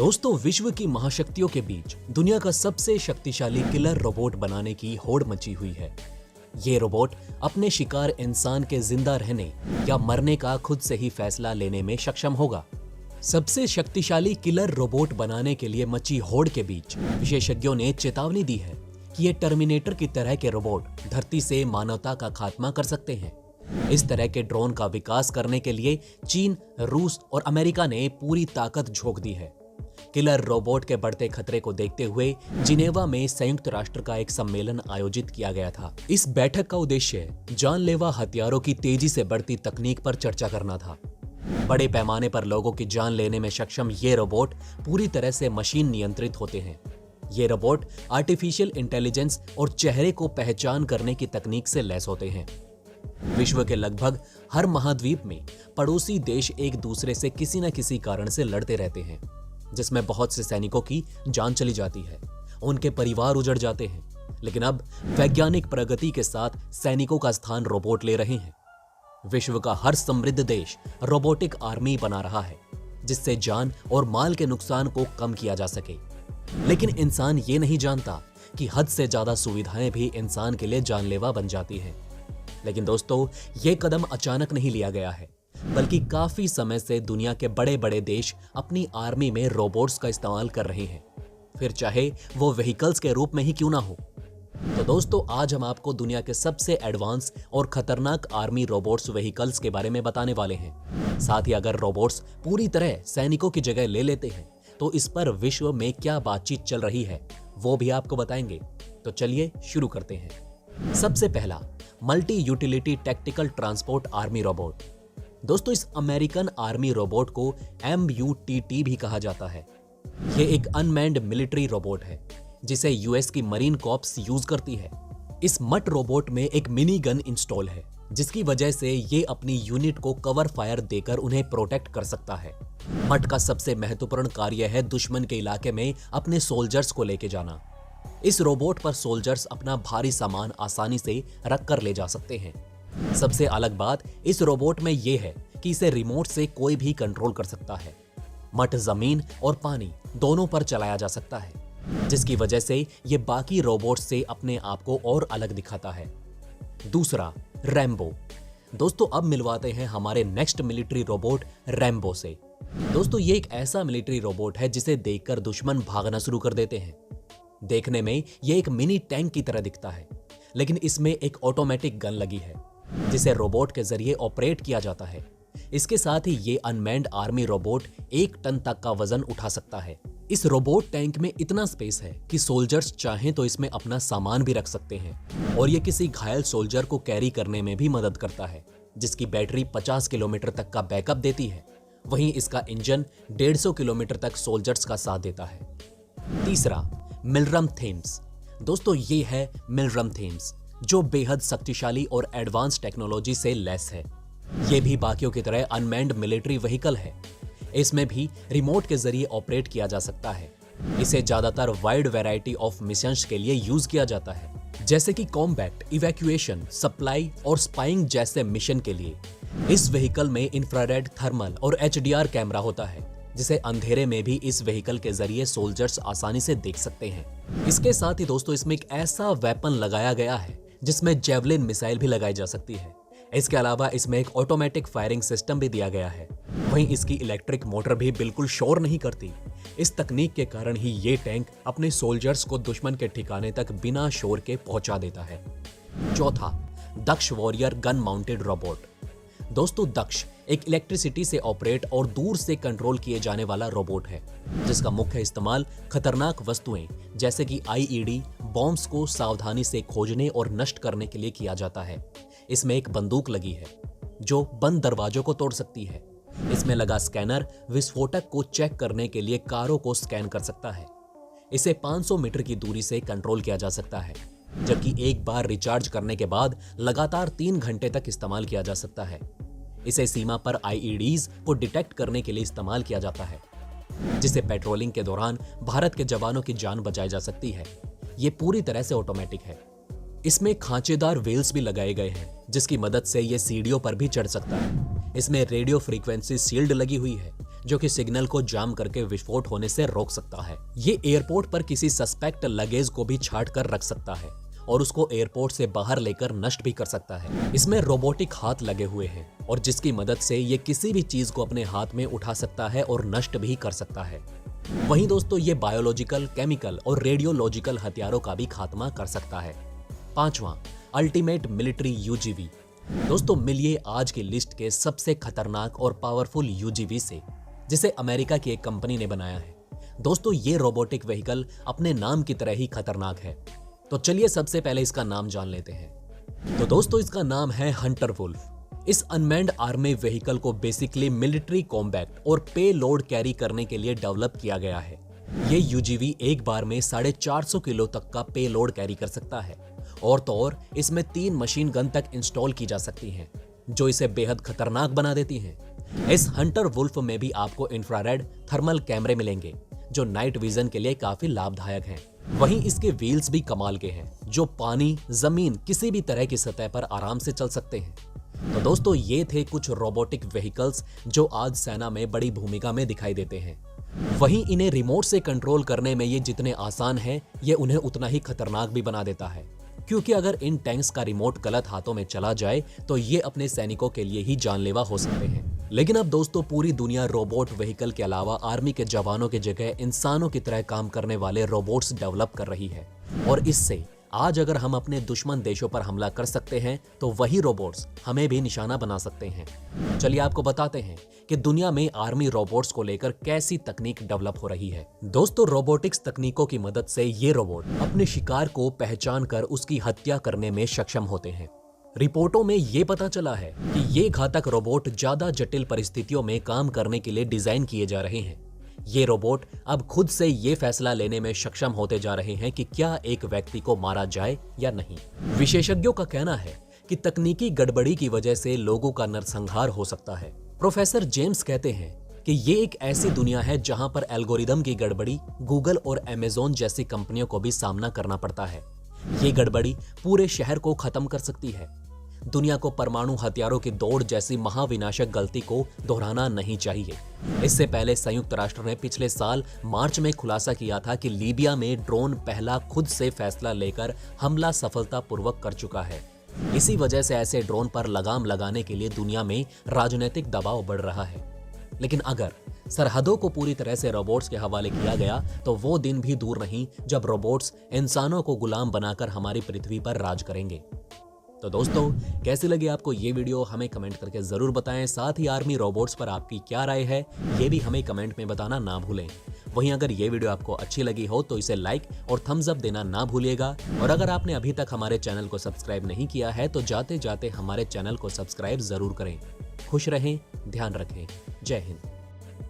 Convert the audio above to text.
दोस्तों, विश्व की महाशक्तियों के बीच दुनिया का सबसे शक्तिशाली किलर रोबोट बनाने की होड़ मची हुई है। ये रोबोट अपने शिकार इंसान के जिंदा रहने या मरने का खुद से ही फैसला लेने में सक्षम होगा। सबसे शक्तिशाली किलर रोबोट बनाने के लिए मची होड़ के बीच विशेषज्ञों ने चेतावनी दी है कि ये टर्मिनेटर की तरह के रोबोट धरती से मानवता का खात्मा कर सकते हैं। इस तरह के ड्रोन का विकास करने के लिए चीन, रूस और अमेरिका ने पूरी ताकत झोंक दी है। किलर रोबोट के बढ़ते खतरे को देखते हुए जिनेवा में संयुक्त राष्ट्र का एक सम्मेलन आयोजित किया गया था। इस बैठक का उद्देश्य जानलेवा हथियारों की तेजी से बढ़ती तकनीक पर चर्चा करना था। बड़े पैमाने पर लोगों की जान लेने में सक्षम ये रोबोट पूरी तरह से मशीन नियंत्रित होते हैं। ये रोबोट आर्टिफिशियल इंटेलिजेंस और चेहरे को पहचान करने की तकनीक से लैस होते हैं। विश्व के लगभग हर महाद्वीप में पड़ोसी देश एक दूसरे से किसी न किसी कारण से लड़ते रहते हैं, जिसमें बहुत से सैनिकों की जान चली जाती है, उनके परिवार उजड़ जाते हैं। लेकिन अब वैज्ञानिक प्रगति के साथ सैनिकों का स्थान रोबोट ले रहे हैं। विश्व का हर समृद्ध देश रोबोटिक आर्मी बना रहा है, जिससे जान और माल के नुकसान को कम किया जा सके। लेकिन इंसान ये नहीं जानता कि हद से ज्यादा सुविधाएं भी इंसान के लिए जानलेवा बन जाती हैं। लेकिन दोस्तों, ये कदम अचानक नहीं लिया गया है, बल्कि काफी समय से दुनिया के बड़े बड़े देश अपनी आर्मी में रोबोट्स का इस्तेमाल कर रहे हैं, फिर चाहे वो व्हीकल्स के रूप में ही क्यों ना हो। तो दोस्तों, आज हम आपको दुनिया के सबसे एडवांस और खतरनाक आर्मी रोबोट्स व्हीकल्स के बारे में बताने वाले हैं। साथ ही अगर रोबोट्स पूरी तरह सैनिकों की जगह ले लेते हैं तो इस पर विश्व में क्या बातचीत चल रही है वो भी आपको बताएंगे। तो चलिए शुरू करते हैं। सबसे पहला, multi utility tactical transport army robot. दोस्तों, इस अमेरिकन आर्मी रोबोट को MUTT भी कहा जाता है। यह एक अनमैन्ड मिलिट्री रोबोट है जिसे यूएस की मरीन कॉर्प्स यूज करती है। इस मट रोबोट में एक मिनी गन इंस्टॉल है, जिसकी वजह से ये अपनी यूनिट को कवर फायर देकर उन्हें प्रोटेक्ट कर सकता है। मट का सबसे महत्वपूर्ण कार्य है दुश्मन के इलाके में अपने सोल्जर्स को लेके जाना। इस रोबोट पर सोल्जर्स अपना भारी सामान आसानी से रख कर ले जा सकते हैं। सबसे अलग बात इस रोबोट में यह है कि इसे रिमोट से कोई भी कंट्रोल कर सकता है। मट जमीन और पानी दोनों पर चलाया जा सकता है, जिसकी वजह से यह बाकी रोबोट्स से अपने आप को और अलग दिखाता है। दूसरा, रैम्बो। दोस्तों, अब मिलवाते हैं हमारे नेक्स्ट मिलिट्री रोबोट रैम्बो से। दोस्तों, ये एक ऐसा मिलिट्री रोबोट है जिसे देखकर दुश्मन भागना शुरू कर देते हैं। देखने में यह एक मिनी टैंक की तरह दिखता है, लेकिन इसमें एक ऑटोमेटिक गन लगी है जिसे रोबोट के जरिए ऑपरेट किया जाता है। इसके साथ ही ये अनमैन्ड आर्मी रोबोट 1 टन तक का वजन उठा सकता है। इस रोबोट टैंक में इतना स्पेस है कि सोल्जर्स चाहें तो इसमें अपना सामान भी रख सकते हैं, और ये किसी घायल सोल्जर को कैरी करने में भी मदद करता है, जिसकी बैटरी 50 किलोमीटर तक का बैकअप देती है। वहीं इसका इंजन 150 किलोमीटर तक सोल्जर्स का साथ देता है। तीसरा, मिलरम थेम्स। दोस्तों, ये है मिलरम थेम्स, जो बेहद शक्तिशाली और एडवांस टेक्नोलॉजी से लैस है। ये भी बाकियों की तरह अनमैन्ड मिलिट्री व्हीकल है। इसमें भी रिमोट के जरिए ऑपरेट किया जा सकता है। इसे ज्यादातर वाइड वैरायटी ऑफ मिशंस के लिए यूज किया जाता है, जैसे कि कॉम्बैट, इवैक्यूएशन, सप्लाई और स्पाइंग जैसे मिशन के लिए। इस व्हीकल में इंफ्रारेड, थर्मल और HDR कैमरा होता है, जिसे अंधेरे में भी इस व्हीकल के जरिए सोल्जर्स आसानी से देख सकते हैं। इसके साथ ही दोस्तों, इसमें एक ऐसा वेपन लगाया गया है जिसमें जेवलिन मिसाइल भी लगाई जा सकती है। इसके अलावा इसमें एक ऑटोमेटिक फायरिंग सिस्टम भी दिया गया है। वहीं इसकी इलेक्ट्रिक मोटर भी बिल्कुल शोर नहीं करती। इस तकनीक के कारण ही ये टैंक अपने सोल्जर्स को दुश्मन के ठिकाने तक बिना शोर के पहुंचा देता है। चौथा, दक्ष वॉरियर गन माउंटेड रोबोट। दोस्तों, दक्ष एक इलेक्ट्रिसिटी से ऑपरेट और दूर से कंट्रोल किए जाने वाला रोबोट है, जिसका मुख्य इस्तेमाल खतरनाक वस्तुएं जैसे कि IED बॉम्ब्स को सावधानी से खोजने और नष्ट करने के लिए किया जाता है। इसमें एक बंदूक लगी है जो बंद दरवाजों को तोड़ सकती है। इसमें लगा स्कैनर विस्फोटक को चेक करने के लिए कारों को स्कैन कर सकता है। इसे 500 मीटर की दूरी से कंट्रोल किया जा सकता है, जबकि एक बार रिचार्ज करने के बाद लगातार 3 घंटे तक इस्तेमाल किया जा सकता है। इसे सीमा पर IEDs को डिटेक्ट करने के लिए इस्तेमाल किया जाता है, जिससे पेट्रोलिंग के दौरान भारत के जवानों की जान बचाई जा सकती है। ये पूरी तरह से ऑटोमेटिक है। इसमें खांचेदार व्हील्स भी लगाए गए हैं, जिसकी मदद से ये सीढ़ियों पर भी चढ़ सकता है। इसमें रेडियो फ्रीक्वेंसी शील्ड लगी हुई है, जो कि सिग्नल को जाम करके विस्फोट होने से रोक सकता है। ये एयरपोर्ट पर किसी सस्पेक्ट लगेज को भी छाट कर रख सकता है और उसको एयरपोर्ट से बाहर लेकर नष्ट भी कर सकता है। इसमें रोबोटिक हाथ लगे हुए हैं और जिसकी मदद से ये किसी भी चीज को अपने हाथ में उठा सकता है और नष्ट भी कर सकता है। वहीं दोस्तों ये बायोलॉजिकल, केमिकल और रेडियोलॉजिकल हथियारों का भी खात्मा कर सकता है। पांचवां, अल्टीमेट मिलिट्री यूजीवी। दोस्तों मिलिए आज की लिस्ट के सबसे खतरनाक और पावरफुल यूजीवी से, जिसे अमेरिका की एक कंपनी ने बनाया है। दोस्तों ये रोबोटिक व्हीकल अपने नाम की तरह ही खतरनाक है। तो चलिए सबसे पहले इसका नाम जान लेते हैं। तो दोस्तों इसका नाम है हंटर वुल्फ। इस अनमैन्ड आर्मी व्हीकल को बेसिकली मिलिट्री कॉम्बैट और पे लोड कैरी करने के लिए डेवलप किया गया है। ये यूजीवी एक बार में 450 किलो तक का पे लोड कैरी कर सकता है और तो और इसमें 3 मशीन गन तक इंस्टॉल की जा सकती हैं, जो इसे बेहद खतरनाक बना देती हैं। इस हंटर वुल्फ में भी आपको इंफ्रारेड थर्मल कैमरे मिलेंगे, जो नाइट विजन के लिए काफी लाभदायक हैं। वहीं इसके व्हील्स भी कमाल के हैं, जो पानी, जमीन, किसी भी तरह की सतह पर आराम से चल सकते हैं। तो दोस्तों ये थे कुछ रोबोटिक व्हीकल्स जो आज सेना में बड़ी भूमिका में दिखाई देते हैं। वहीं इन्हें रिमोट से कंट्रोल करने में ये जितने आसान हैं, ये उन्हें उतना ही खतरनाक भी बना देता है, क्योंकि अगर इन टैंक्स का रिमोट गलत हाथों में चला जाए तो ये अपने सैनिकों के लिए ही जानलेवा हो सकते हैं। लेकिन अब दोस्तों पूरी दुनिया रोबोट व्हीकल के अलावा आर्मी के जवानों की जगह इंसानों की तरह काम करने वाले रोबोट्स डेवलप कर रही है और इससे आज अगर हम अपने दुश्मन देशों पर हमला कर सकते हैं तो वही रोबोट्स हमें भी निशाना बना सकते हैं। चलिए आपको बताते हैं कि दुनिया में आर्मी रोबोट्स को लेकर कैसी तकनीक डेवलप हो रही है। दोस्तों रोबोटिक्स तकनीकों की मदद से ये रोबोट अपने शिकार को पहचान कर उसकी हत्या करने में सक्षम होते हैं। रिपोर्टों में ये पता चला है कि ये घातक रोबोट ज्यादा जटिल परिस्थितियों में काम करने के लिए डिजाइन किए जा रहे हैं। ये रोबोट अब खुद से ये फैसला लेने में सक्षम होते जा रहे हैं कि क्या एक व्यक्ति को मारा जाए या नहीं। विशेषज्ञों का कहना है कि तकनीकी गड़बड़ी की वजह से लोगों का नरसंहार हो सकता है। प्रोफेसर जेम्स कहते हैं कि ये एक ऐसी दुनिया है जहां पर एल्गोरिदम की गड़बड़ी गूगल और अमेज़न जैसी कंपनियों को भी सामना करना पड़ता है। ये गड़बड़ी पूरे शहर को खत्म कर सकती है। दुनिया को परमाणु हथियारों की दौड़ जैसी महाविनाशक गलती को दोहराना नहीं चाहिए। इससे पहले संयुक्त राष्ट्र ने पिछले साल मार्च में खुलासा किया था कि लीबिया में ड्रोन पहला खुद से फैसला लेकर हमला सफलतापूर्वक कर चुका है। इसी वजह से ऐसे ड्रोन पर लगाम लगाने के लिए दुनिया में राजनीतिक दबाव बढ़ रहा है। लेकिन अगर सरहदों को पूरी तरह से रोबोट्स के हवाले किया गया तो वो दिन भी दूर नहीं जब रोबोट्स इंसानों को गुलाम बनाकर हमारी पृथ्वी पर राज करेंगे। तो दोस्तों कैसी लगी आपको ये वीडियो हमें कमेंट करके जरूर बताएं। साथ ही आर्मी रोबोट्स पर आपकी क्या राय है ये भी हमें कमेंट में बताना ना भूलें। वहीं अगर ये वीडियो आपको अच्छी लगी हो तो इसे लाइक और थम्स अप देना ना भूलिएगा। और अगर आपने अभी तक हमारे चैनल को सब्सक्राइब नहीं किया है तो जाते जाते हमारे चैनल को सब्सक्राइब जरूर करें। खुश रहें, ध्यान रखें। जय हिंद।